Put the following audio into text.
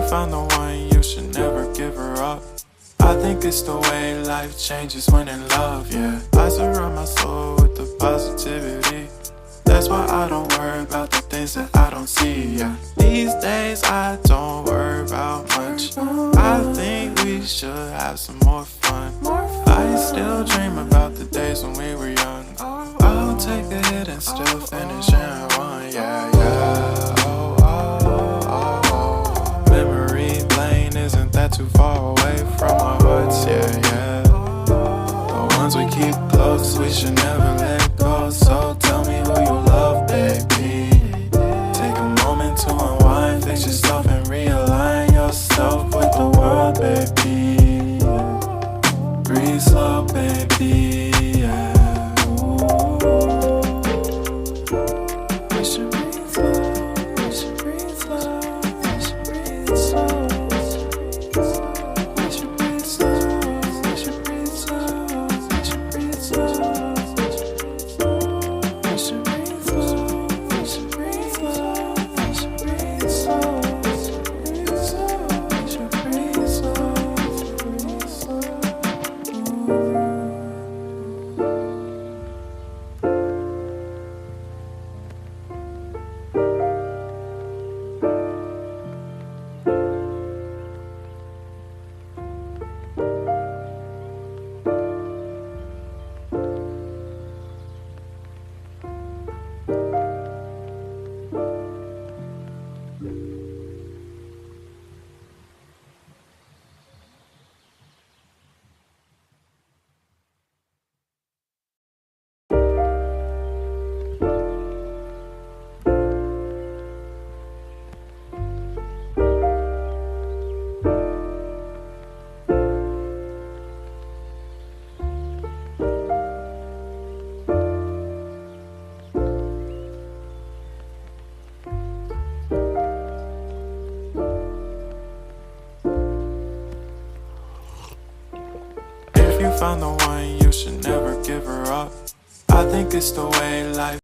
found the one, you should never give her up. I think it's the way life changes when in love, yeah. I surround my soul with the positivity. That's why I don't worry about the things that I don't see, yeah. These days I don't worry about much. I think we should have some more fun. I still dream about the days when we were young. I'll take a hit and still finish in one, yeah, yeah. Oh, oh, oh, oh. Memory lane, isn't that too far away from our hearts, yeah, yeah. The ones we keep close, we should never let go. So tell me who you love, baby. Take a moment to unwind, fix yourself and realign yourself with the world, baby. Breathe slow, baby, yeah. We should breathe slow, we should breathe slow, we should breathe slow. We should breathe slow, we should breathe slow, we should breathe slow. We should breathe slow, we should breathe slow, we should breathe slow. We should breathe slow, breathe slow. If you found the one, you should never give her up. I think it's the way life